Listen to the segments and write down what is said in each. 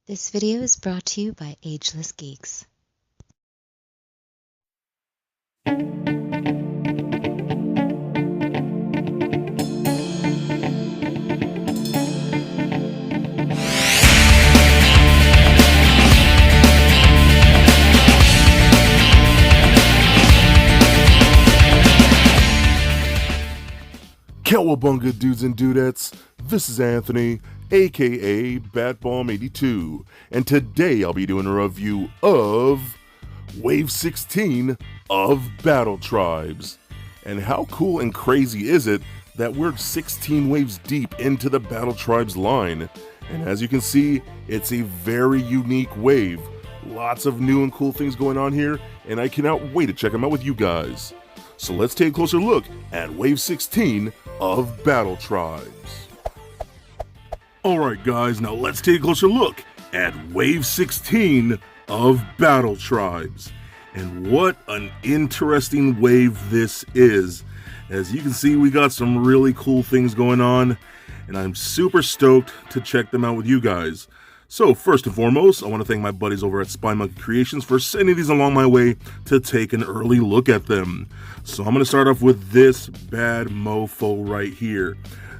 This video is brought to you by Ageless Geeks. Cowabunga dudes and dudettes, this is Anthony, aka Batbomb82, and today I'll be doing a review of Wave 16 of Battle Tribes. And how cool and crazy is it that we're 16 waves deep into the Battle Tribes line? And as you can see, it's a very unique wave. Lots of new and cool things going on here, and I cannot wait to check them out with you guys. So let's take a closer look at Wave 16 of Battle Tribes. Alright guys, now let's take a closer look at Wave 16 of Battle Tribes. And what an interesting wave this is. As you can see, we got some really cool things going on, and I'm super stoked to check them out with you guys. So first and foremost, I want to thank my buddies over at Spy Monkey Creations for sending these along my way to take an early look at them. So I'm going to start off with this bad mofo right here.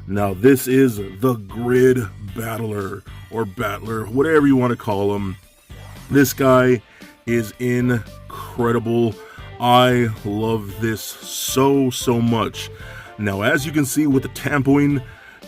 Now this is the Grid Battler, or Battler, whatever you want to call him. This guy is incredible. I love this so much. Now as you can see with the tampoing,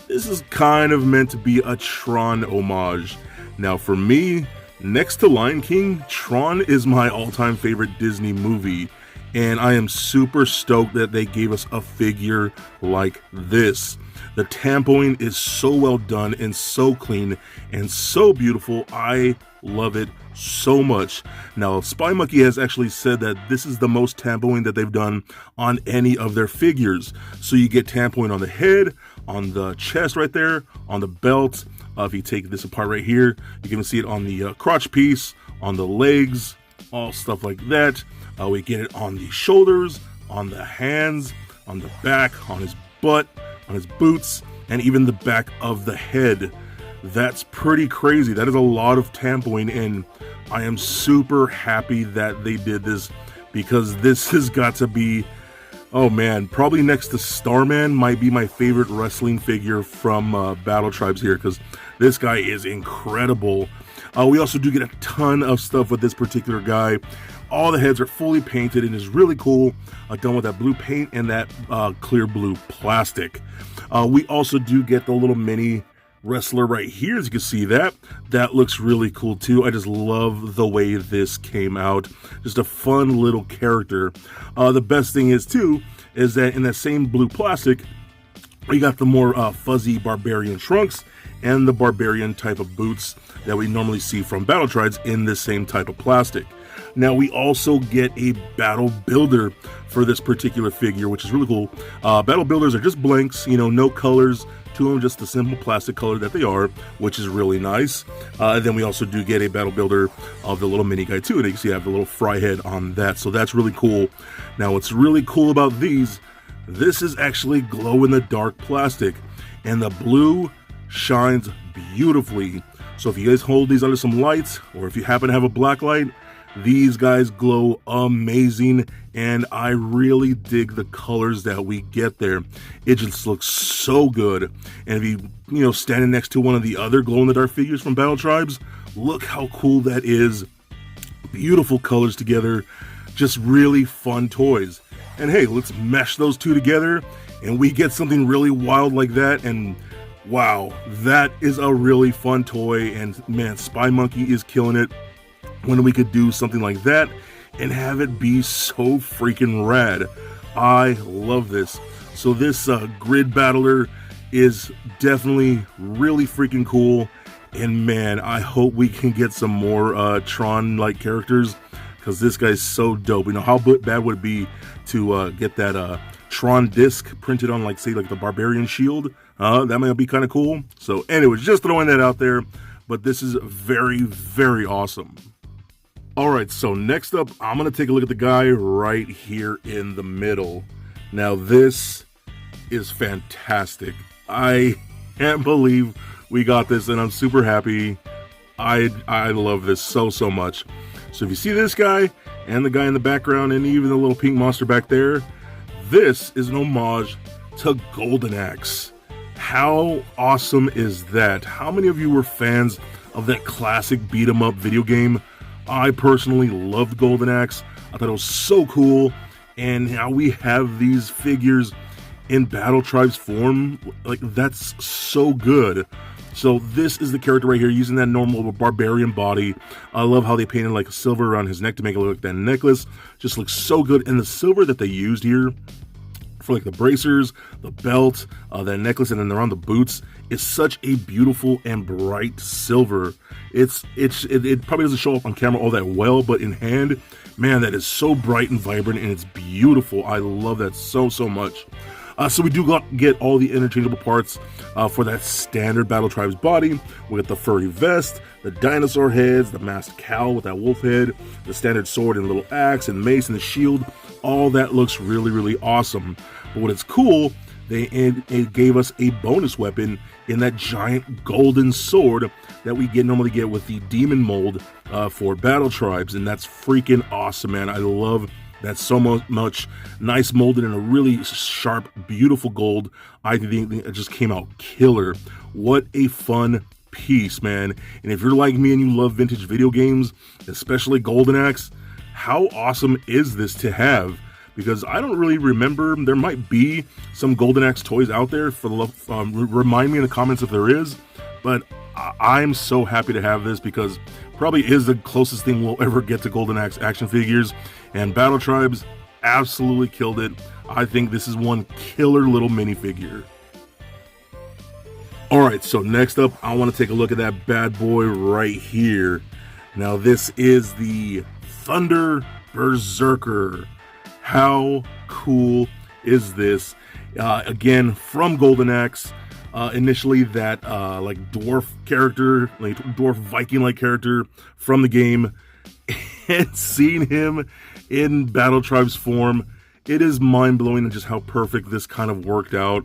this is kind of meant to be a Tron homage. Now for me, next to Lion King, Tron is my all-time favorite Disney movie, and I am super stoked that they gave us a figure like this. The tampoing is so well done and so clean and so beautiful. I love it so much. Now, Spy Monkey has actually said that this is the most tampoing that they've done on any of their figures. So you get tampoing on the head, on the chest right there, on the belt. If you take this apart right here, you can see it on the crotch piece, on the legs, all stuff like that. We get it on the shoulders, on the hands, on the back, on his butt, on his boots, and even the back of the head. That's pretty crazy. That is a lot of tampoing, and I am super happy that they did this, because this has got to be, oh man, probably next to Starman might be my favorite wrestling figure from Battle Tribes here, because this guy is incredible. We also do get a ton of stuff with this particular guy. All the heads are fully painted and is really cool, done with that blue paint and that clear blue plastic. We also do get the little mini wrestler right here, as you can see that. That looks really cool too. I just love the way this came out. Just a fun little character. The best thing is too, is that in that same blue plastic, we got the more fuzzy barbarian trunks and the barbarian type of boots that we normally see from Battle Tribes in this same type of plastic. Now we also get a battle builder for this particular figure, which is really cool. Battle builders are just blanks, you know, no colors to them, just the simple plastic color that they are, which is really nice. Then we also do get a battle builder of the little mini guy too, and you can see I have the little fry head on that, so that's really cool. Now what's really cool about these, this is actually glow-in-the-dark plastic, and the blue shines beautifully. So if you guys hold these under some lights, or if you happen to have a black light, these guys glow amazing, and I really dig the colors that we get there. It just looks so good. And if you standing next to one of the other glow-in-the-dark figures from Battle Tribes, look how cool that is. Beautiful colors together, just really fun toys. And hey, let's mesh those two together, and we get something really wild like that, and wow, that is a really fun toy. And man, Spy Monkey is killing it when we could do something like that and have it be so freaking rad. I love this. So this Grid Battler is definitely really freaking cool, and man, I hope we can get some more Tron-like characters, because this guy's so dope. You know, how bad would it be to get that Tron disc printed on, like, say, like the Barbarian shield? That might be kind of cool. So anyways, just throwing that out there, but this is very awesome. Alright, so next up, I'm going to take a look at the guy right here in the middle. Now this is fantastic. I can't believe we got this, and I'm super happy. I love this so much. So if you see this guy and the guy in the background and even the little pink monster back there, this is an homage to Golden Axe. How awesome is that? How many of you were fans of that classic beat 'em up video game? I personally loved Golden Axe. I thought it was so cool, and now we have these figures in Battle Tribes form. Like, that's so good. So this is the character right here, using that normal barbarian body. I love how they painted like silver around his neck to make it look like that necklace. Just looks so good. And the silver that they used here for like the bracers, the belt, that necklace, and then around the boots is such a beautiful and bright silver. It probably doesn't show up on camera all that well, but in hand, man, that is so bright and vibrant, and it's beautiful. I love that so much. So we do get all the interchangeable parts for that standard Battle Tribes body. We get the furry vest, the dinosaur heads, the masked cowl with that wolf head, the standard sword and little axe and mace and the shield. All that looks really awesome. But what is cool, it gave us a bonus weapon in that giant golden sword that we normally get with the demon mold for Battle Tribes, and that's freaking awesome, man. I love that's so much. Nice molded in a really sharp, beautiful gold. I think it just came out killer. What a fun piece, man. And if you're like me and you love vintage video games, especially Golden Axe, how awesome is this to have? Because I don't really remember. There might be some Golden Axe toys out there. For the love, remind me in the comments if there is. But I'm so happy to have this, because probably is the closest thing we'll ever get to Golden Axe action figures. And Battle Tribes absolutely killed it. I think this is one killer little minifigure. Alright, so next up, I want to take a look at that bad boy right here. Now this is the Thunder Berserker. How cool is this? Again, from Golden Axe. Initially that like dwarf character, like dwarf Viking-like character from the game, and seeing him in Battle Tribes form, it is mind-blowing and just how perfect this kind of worked out.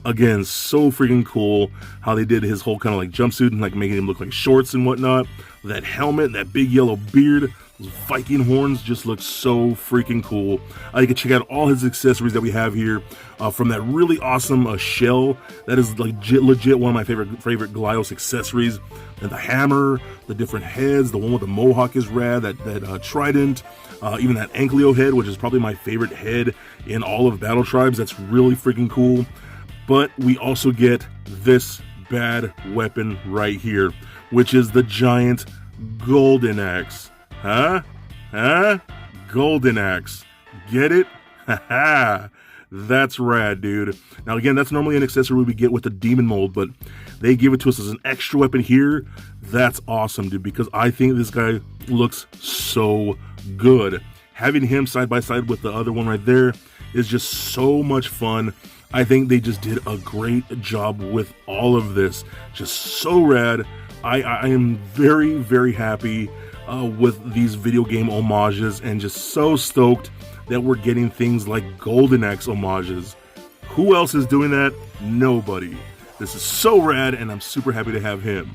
Again, so freaking cool how they did his whole kind of like jumpsuit and like making him look like shorts and whatnot. That helmet, that big yellow beard, those Viking horns just look so freaking cool. You can check out all his accessories that we have here, from that really awesome shell that is like legit one of my favorite Glyos accessories. And the hammer, the different heads, the one with the mohawk is rad, that trident, even that Ankylo head, which is probably my favorite head in all of Battle Tribes. That's really freaking cool. But we also get this bad weapon right here, which is the giant Golden Axe. Huh? Golden Axe. Get it? Haha. That's rad, dude. Now again, that's normally an accessory we get with the demon mold, but they give it to us as an extra weapon here. That's awesome, dude, because I think this guy looks so good. Having him side by side with the other one right there is just so much fun. I think they just did a great job with all of this. Just so rad. I am very happy with these video game homages, and just so stoked that we're getting things like Golden Axe homages. Who else is doing that? Nobody. This is so rad, and I'm super happy to have him.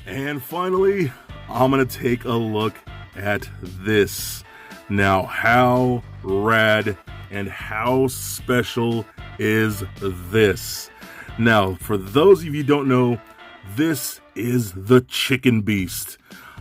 And finally, I'm gonna take a look at this. Now, how rad and how special is this? Now, for those of you who don't know, this is the Chicken Beast,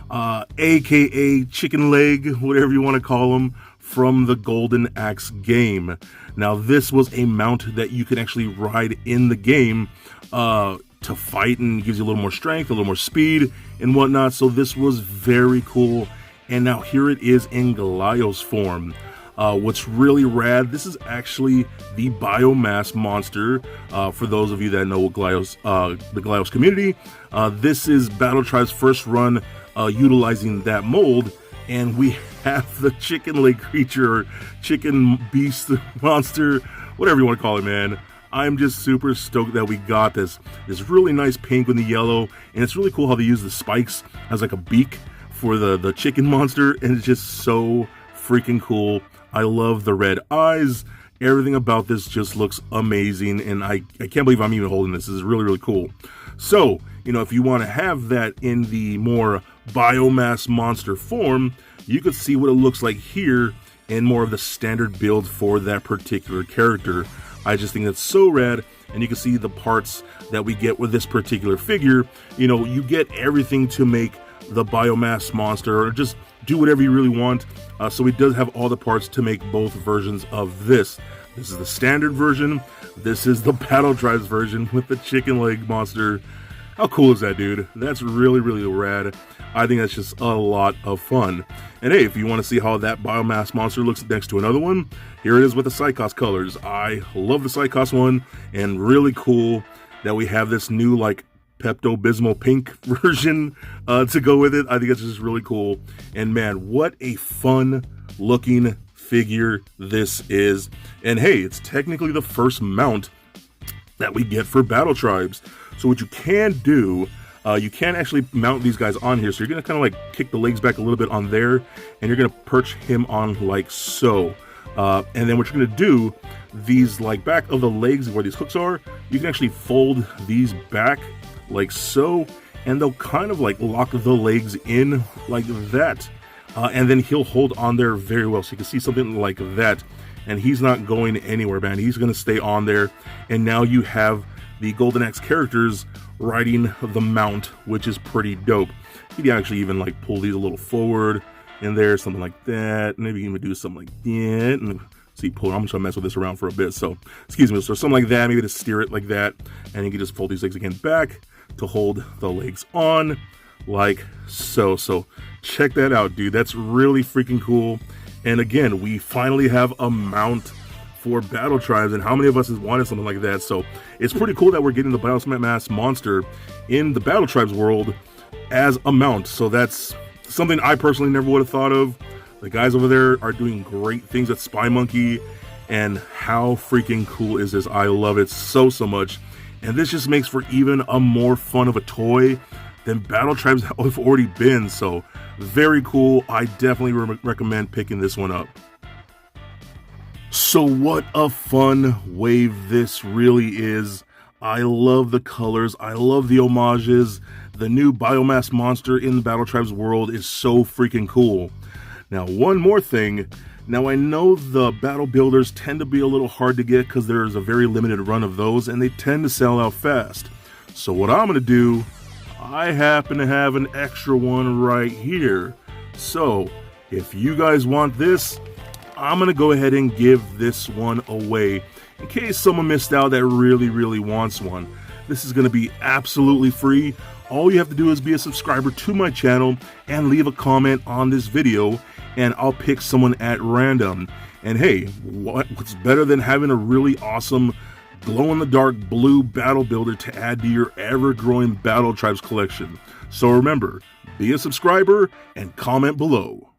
aka Chicken Leg, whatever you want to call him, from the Golden Axe game. Now, this was a mount that you can actually ride in the game to fight, and gives you a little more strength, a little more speed, and whatnot. So this was very cool. And now here it is in Glyos form. What's really rad, this is actually the biomass monster. For those of you that know Glyos, the Glyos community, this is Battle Tribe's first run utilizing that mold, and we have the chicken leg creature, or chicken beast monster, whatever you want to call it, man. I'm just super stoked that we got this really nice pink with the yellow, and it's really cool how they use the spikes as like a beak for the chicken monster, and it's just so freaking cool. I love the red eyes. Everything about this just looks amazing, and I can't believe I'm even holding this. This is really cool. So, you know, if you want to have that in the more biomass monster form, you could see what it looks like here in more of the standard build for that particular character. I just think that's so rad, and you can see the parts that we get with this particular figure. You know, you get everything to make the biomass monster, or just do whatever you really want. So it does have all the parts to make both versions of this. This is the standard version. This is the Battle Tribes version with the chicken leg monster. How cool is that, dude? That's really, really rad. I think that's just a lot of fun. And hey, if you want to see how that biomass monster looks next to another one, here it is with the Psychos colors. I love the Psychos one, and really cool that we have this new like Pepto-Bismol pink version to go with it. I think it's just really cool. And man, what a fun looking figure this is. And hey, it's technically the first mount that we get for Battle Tribes. So what you can do, you can actually mount these guys on here. So you're going to kind of like kick the legs back a little bit on there, and you're going to perch him on like so. And then what you're going to do, these like back of the legs where these hooks are, you can actually fold these back like so, and they'll kind of like lock the legs in like that. And then he'll hold on there very well. So you can see something like that, and he's not going anywhere, man. He's going to stay on there. And now you have the Golden Axe characters riding the mount, which is pretty dope. You can actually even like pull these a little forward in there, something like that. Maybe even do something like that. And see, pull. I'm just gonna mess with this around for a bit. So, excuse me. So something like that, maybe to steer it like that, and you can just fold these legs again back to hold the legs on, like so. So check that out, dude. That's really freaking cool. And again, we finally have a mount for Battle Tribes, and how many of us has wanted something like that? So it's pretty cool that we're getting the biomass monster in the Battle Tribes world as a mount. So that's something I personally never would have thought of. The guys over there are doing great things at Spy Monkey, and how freaking cool is this? I love it so much. And this just makes for even a more fun of a toy than Battle Tribes have already been. So very cool. I definitely recommend picking this one up. So what a fun wave this really is. I love the colors. I love the homages. The new biomass monster in the Battle Tribes world is so freaking cool. Now, one more thing. Now, I know the battle builders tend to be a little hard to get because there's a very limited run of those, and they tend to sell out fast. So what I'm going to do, I happen to have an extra one right here. So if you guys want this, I'm going to go ahead and give this one away in case someone missed out that really wants one. This is going to be absolutely free. All you have to do is be a subscriber to my channel and leave a comment on this video, and I'll pick someone at random. And hey, what's better than having a really awesome glow-in-the-dark blue battle builder to add to your ever-growing Battle Tribes collection? So remember, be a subscriber and comment below.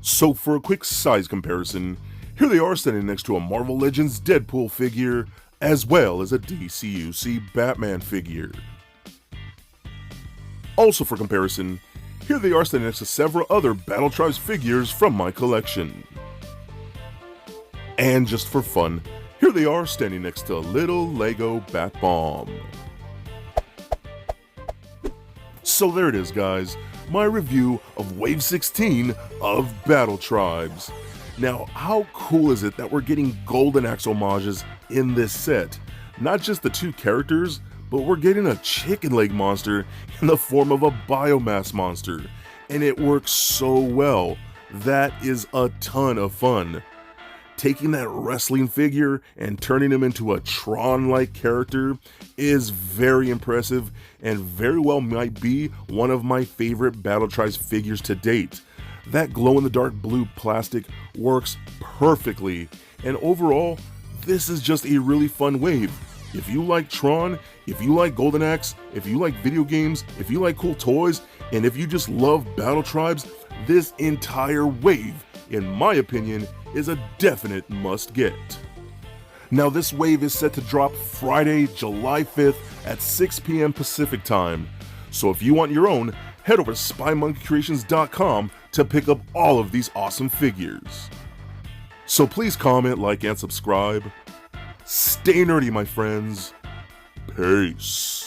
So for a quick size comparison, here they are standing next to a Marvel Legends Deadpool figure, as well as a DCUC Batman figure. Also for comparison, here they are standing next to several other Battle Tribes figures from my collection. And just for fun, here they are standing next to a little Lego Bat Bomb. So there it is, guys, my review of Wave 16 of Battle Tribes. Now, how cool is it that we're getting Golden Axe homages in this set? Not just the two characters, but we're getting a chicken leg monster in the form of a biomass monster. And it works so well. That is a ton of fun. Taking that wrestling figure and turning him into a Tron-like character is very impressive, and very well might be one of my favorite Battle Tribes figures to date. That glow-in-the-dark blue plastic works perfectly, and overall, this is just a really fun wave. If you like Tron, if you like Golden Axe, if you like video games, if you like cool toys, and if you just love Battle Tribes, this entire wave, in my opinion, is a definite must-get. Now, this wave is set to drop Friday, July 5th at 6 p.m. Pacific time. So if you want your own, head over to SpyMonkeyCreations.com to pick up all of these awesome figures. So please comment, like, and subscribe. Stay nerdy, my friends. Peace.